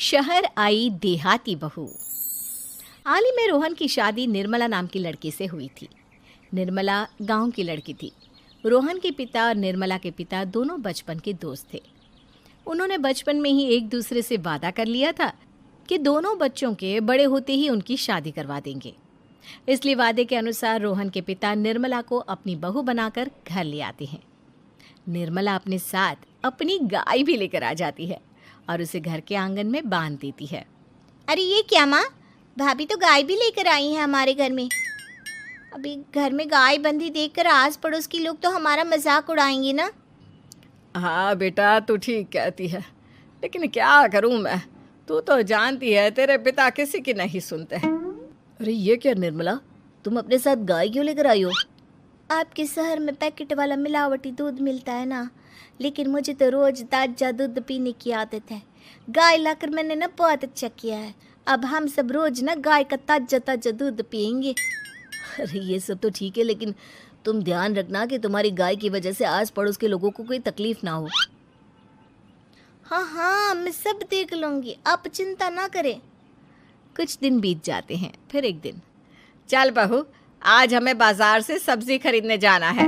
शहर आई देहाती बहू। हाल ही में रोहन की शादी निर्मला नाम की लड़की से हुई थी। निर्मला गांव की लड़की थी। रोहन के पिता और निर्मला के पिता दोनों बचपन के दोस्त थे। उन्होंने बचपन में ही एक दूसरे से वादा कर लिया था कि दोनों बच्चों के बड़े होते ही उनकी शादी करवा देंगे। इसलिए वादे के अनुसार रोहन के पिता निर्मला को अपनी बहू बनाकर घर ले आते हैं। निर्मला अपने साथ अपनी गाय भी लेकर आ जाती है और उसे घर के आंगन में बांध देती है। अरे ये क्या माँ, भाभी तो गाय भी लेकर आई हैं हमारे घर में। अभी घर में गाय बंधी देखकर आस पड़ोस के लोग तो हमारा मजाक उड़ाएंगे ना। हाँ बेटा, तू ठीक कहती है, लेकिन क्या करूँ मैं। तू तो जानती है तेरे पिता किसी की नहीं सुनते। अरे ये क्या निर्मला, तुम अपने साथ गाय क्यों लेकर आई हो? आपके शहर में पैकेट वाला मिलावटी दूध मिलता है ना, लेकिन मुझे तो रोज ताजा दूध पीने की आदत है। गाय लाकर मैंने ना बहुत अच्छा किया है। अब हम सब रोज ना गाय का ताजा ताजा दूध पियेंगे। अरे ये सब तो ठीक है, लेकिन तुम ध्यान रखना कि तुम्हारी गाय की वजह से आस पड़ोस के लोगों को कोई तकलीफ ना हो। हाँ हाँ, मैं सब देख लूँगी, आप चिंता ना करें। कुछ दिन बीत जाते हैं। फिर एक दिन, चल बहू, आज हमें बाजार से सब्जी खरीदने जाना है।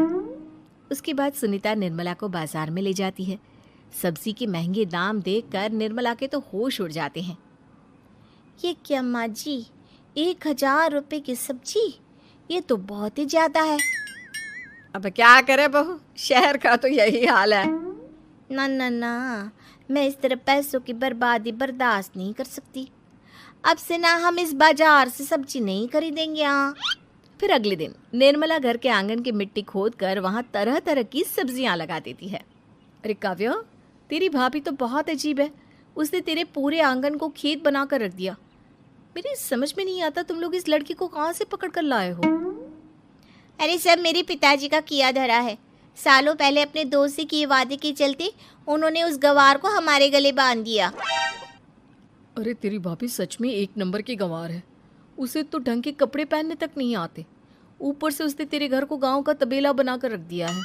उसके बाद सुनीता निर्मला को बाजार में ले जाती है। सब्जी के महंगे दाम देखकर निर्मला के तो होश उड़ जाते हैं। ये क्या माँ जी, 1000 रुपये की सब्जी, ये तो बहुत ही ज़्यादा है। अब क्या करे बहू, शहर का तो यही हाल है। ना ना ना, मैं इस तरह पैसों की बर्बादी बर्दाश्त नहीं कर सकती। अब से ना हम इस बाजार से सब्जी नहीं खरीदेंगे। हाँ। फिर अगले दिन निर्मला घर के आंगन की मिट्टी खोद कर वहाँ तरह तरह की सब्जियाँ लगा देती है। अरे काव्या, तेरी भाभी तो बहुत अजीब है। उसने तेरे पूरे आंगन को खेत बना कर रख दिया। मेरी समझ में नहीं आता तुम लोग इस लड़की को कहाँ से पकड़ कर लाए हो। अरे सब मेरे पिताजी का किया धरा है। सालों पहले अपने दोस्त से किए वादे के चलते उन्होंने उस गवार को हमारे गले बांध दिया। अरे तेरी भाभी सच में एक नंबर की गंवार है। उसे तो ढंग के कपड़े पहनने तक नहीं आते, ऊपर से उसने तेरे घर को गांव का तबेला बनाकर रख दिया है।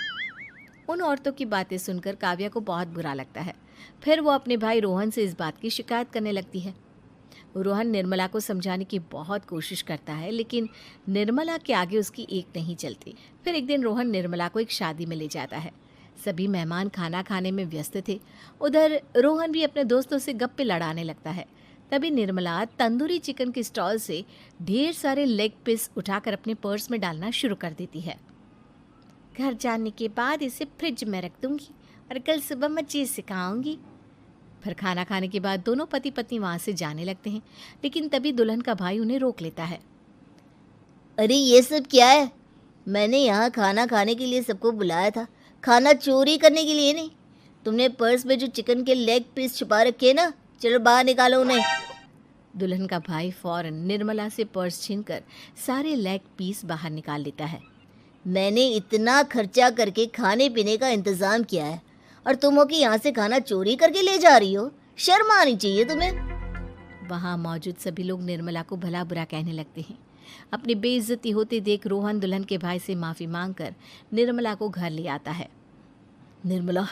उन औरतों की बातें सुनकर काव्या को बहुत बुरा लगता है। फिर वो अपने भाई रोहन से इस बात की शिकायत करने लगती है। रोहन निर्मला को समझाने की बहुत कोशिश करता है, लेकिन निर्मला के आगे उसकी एक नहीं चलती। फिर एक दिन रोहन निर्मला को एक शादी में ले जाता है। सभी मेहमान खाना खाने में व्यस्त थे। उधर रोहन भी अपने दोस्तों से गप्पे लड़ाने लगता है। तभी निर्मला तंदूरी चिकन के स्टॉल से ढेर सारे लेग पीस उठाकर अपने पर्स में डालना शुरू कर देती है। घर जाने के बाद इसे फ्रिज में रख दूंगी और कल सुबह मैं चीज़ सिखाऊंगी। फिर खाना खाने के बाद दोनों पति पत्नी वहाँ से जाने लगते हैं, लेकिन तभी दुल्हन का भाई उन्हें रोक लेता है। अरे ये सब क्या है? मैंने यहाँ खाना खाने के लिए सबको बुलाया था, खाना चोरी करने के लिए नहीं। तुमने पर्स में जो चिकन के लेग पीस छुपा रखे ना, चलो बाहर निकालो उन्हें। दुल्हन का भाई फौरन निर्मला से पर्स छीनकर सारे लेग पीस बाहर निकाल लेता है। मैंने इतना खर्चा करके खाने पीने का इंतज़ाम किया है और तुम हो कि यहाँ से खाना चोरी करके ले जा रही हो। शर्म आनी चाहिए तुम्हें। वहाँ मौजूद सभी लोग निर्मला को भला बुरा कहने लगते हैं। अपनी बेइज्जती होते देख रोहन दुल्हन के भाई से माफ़ी मांगकर निर्मला को घर ले आता है। निर्मला,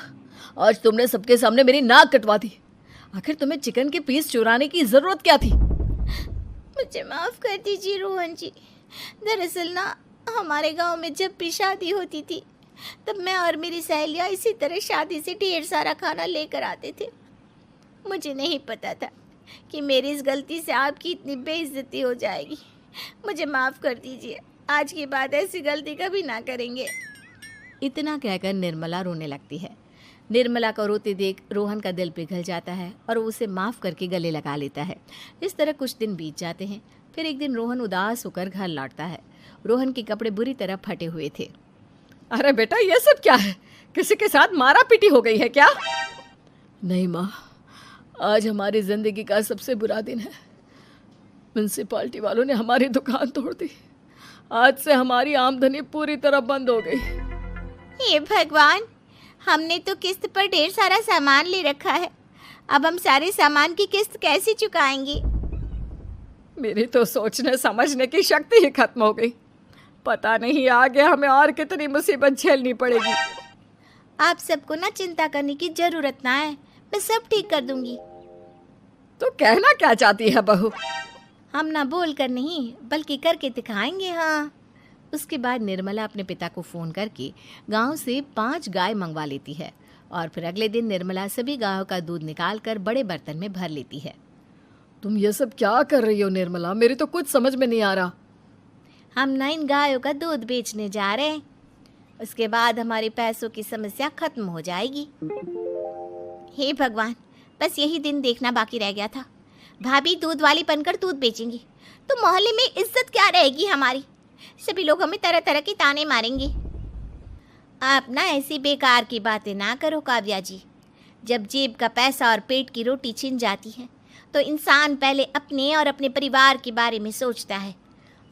आज तुमने सबके सामने मेरी नाक कटवा दी। आखिर तुम्हें चिकन के पीस चुराने की ज़रूरत क्या थी? मुझे माफ़ कर दीजिए रोहन जी। दरअसल ना, हमारे गांव में जब भी शादी होती थी तब मैं और मेरी सहेलियाँ इसी तरह शादी से ढेर सारा खाना लेकर आते थे। मुझे नहीं पता था कि मेरी इस गलती से आपकी इतनी बेइज्जती हो जाएगी। मुझे माफ़ कर दीजिए। आज के बाद ऐसी गलती कभी ना करेंगे। इतना कहकर निर्मला रोने लगती है। निर्मला को रोते देख रोहन का दिल पिघल जाता है और उसे माफ़ करके गले लगा लेता है। इस तरह कुछ दिन बीत जाते हैं। फिर एक दिन रोहन उदास होकर घर लौटता है। रोहन के कपड़े बुरी तरह फटे हुए थे। अरे बेटा, ये सब क्या है? किसी के साथ मारा पीटी हो गई है क्या? नहीं माँ, आज हमारी ज़िंदगी का सबसे बुरा दिन है। म्यूनसिपालिटी वालों ने हमारी दुकान तोड़ दी। आज से हमारी आमदनी पूरी तरह बंद हो गई। हे भगवान, हमने तो किस्त पर ढेर सारा सामान ले रखा है। अब हम सारे सामान की किस्त कैसे चुकाएंगे? मेरी तो सोचने समझने की शक्ति ही खत्म हो गई। पता नहीं आगे हमें और कितनी मुसीबत झेलनी पड़ेगी। आप सबको ना चिंता करने की ज़रूरत ना है, मैं सब ठीक कर दूंगी। तो कहना क्या चाहती है बहू? हम ना बोल कर नहीं बल्कि करके दिखाएंगे। हाँ। उसके बाद निर्मला अपने पिता को फ़ोन करके गांव से 5 गाय मंगवा लेती है और फिर अगले दिन निर्मला सभी गायों का दूध निकाल कर बड़े बर्तन में भर लेती है। तुम ये सब क्या कर रही हो निर्मला? मेरी तो कुछ समझ में नहीं आ रहा। हम ना इन गायों का दूध बेचने जा रहे हैं, उसके बाद हमारी पैसों की समस्या खत्म हो जाएगी। हे भगवान, बस यही दिन देखना बाकी रह गया था। भाभी दूध वाली बनकर दूध बेचेंगी तो मोहल्ले में इज्जत क्या रहेगी हमारी? सभी लोग हमें तरह तरह की ताने मारेंगे। आप ना ऐसी बेकार की बातें ना करो काव्या जी। जब जेब का पैसा और पेट की रोटी छिन जाती है तो इंसान पहले अपने और अपने परिवार के बारे में सोचता है।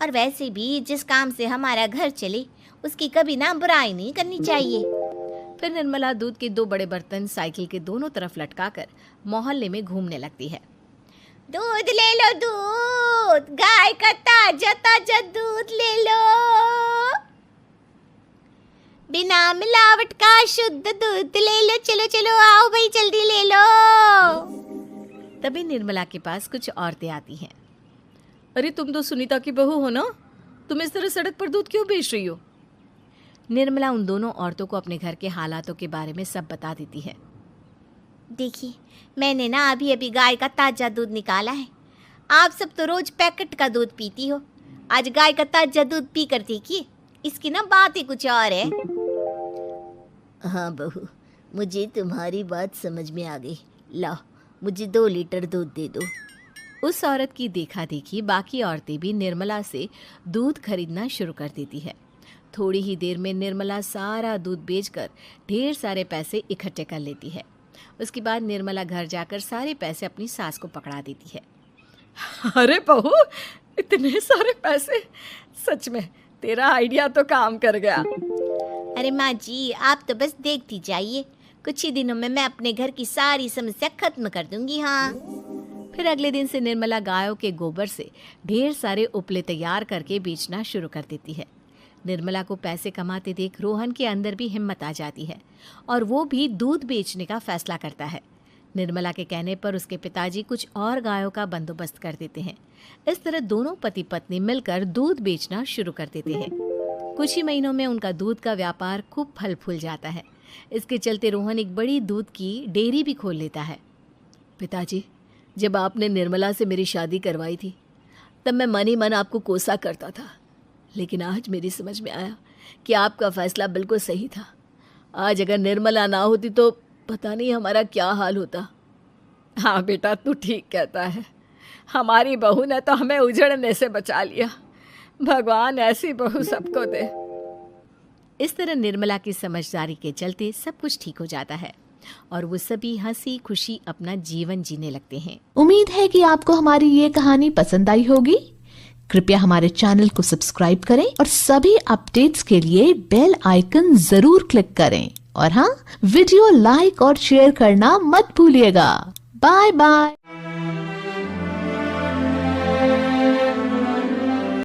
और वैसे भी जिस काम से हमारा घर चले उसकी कभी ना बुराई नहीं करनी चाहिए। फिर निर्मला दूध के 2 बड़े बर्तन साइकिल के दोनों तरफ लटकाकर मोहल्ले में घूमने लगती है। दूध ले लो, दूध, गाय का ताजा ताजा दूध ले लो, बिना मिलावट का शुद्ध दूध ले लो। चलो चलो आओ भाई, जल्दी ले लो। तभी निर्मला के पास कुछ औरतें आती हैं। अरे तुम तो सुनीता की बहू हो ना, तुम इस तरह सड़क पर दूध क्यों बेच रही हो? निर्मला उन दोनों औरतों को अपने घर के हालातों के बारे में सब बता देती है। देखिए, मैंने ना अभी अभी गाय का ताजा दूध निकाला है। आप सब तो रोज पैकेट का दूध पीती हो, आज गाय का ताजा दूध पी कर देखिए, इसकी ना बात ही कुछ और है। हाँ बहू, मुझे तुम्हारी बात समझ में आ गई। लाओ, मुझे 2 लीटर दूध दे दो। उस औरत की देखा देखी बाकी औरतें भी निर्मला से दूध खरीदना शुरू कर देती है। थोड़ी ही देर में निर्मला सारा दूध बेचकर ढेर सारे पैसे इकट्ठे कर लेती है। उसके बाद निर्मला घर जाकर सारे पैसे अपनी सास को पकड़ा देती है। अरे बहू, इतने सारे पैसे! सच में तेरा आइडिया तो काम कर गया। अरे माँ जी, आप तो बस देखती जाइए, कुछ ही दिनों में मैं अपने घर की सारी समस्या खत्म कर दूंगी। हाँ। फिर अगले दिन से निर्मला गायों के गोबर से ढेर सारे उपले तैयार करके बेचना शुरू कर देती है। निर्मला को पैसे कमाते देख रोहन के अंदर भी हिम्मत आ जाती है और वो भी दूध बेचने का फैसला करता है। निर्मला के कहने पर उसके पिताजी कुछ और गायों का बंदोबस्त कर देते हैं। इस तरह दोनों पति पत्नी मिलकर दूध बेचना शुरू कर देते हैं। कुछ ही महीनों में उनका दूध का व्यापार खूब फल फूल जाता है। इसके चलते रोहन एक बड़ी दूध की डेयरी भी खोल लेता है। पिताजी, जब आपने निर्मला से मेरी शादी करवाई थी तब मैं मन ही मन आपको कोसा करता था, लेकिन आज मेरी समझ में आया कि आपका फैसला बिल्कुल सही था। आज अगर निर्मला ना होती तो पता नहीं हमारा क्या हाल होता। हाँ बेटा, तू ठीक कहता है। हमारी बहू ने तो हमें उजड़ने से बचा लिया। भगवान ऐसी बहू सबको दे। इस तरह निर्मला की समझदारी के चलते सब कुछ ठीक हो जाता है और वो सभी हंसी खुशी अपना जीवन जीने लगते हैं। उम्मीद है कि आपको हमारी ये कहानी पसंद आई होगी। कृपया हमारे चैनल को सब्सक्राइब करें और सभी अपडेट्स के लिए बेल आइकन जरूर क्लिक करें। और हाँ, वीडियो लाइक और शेयर करना मत भूलिएगा। Bye bye.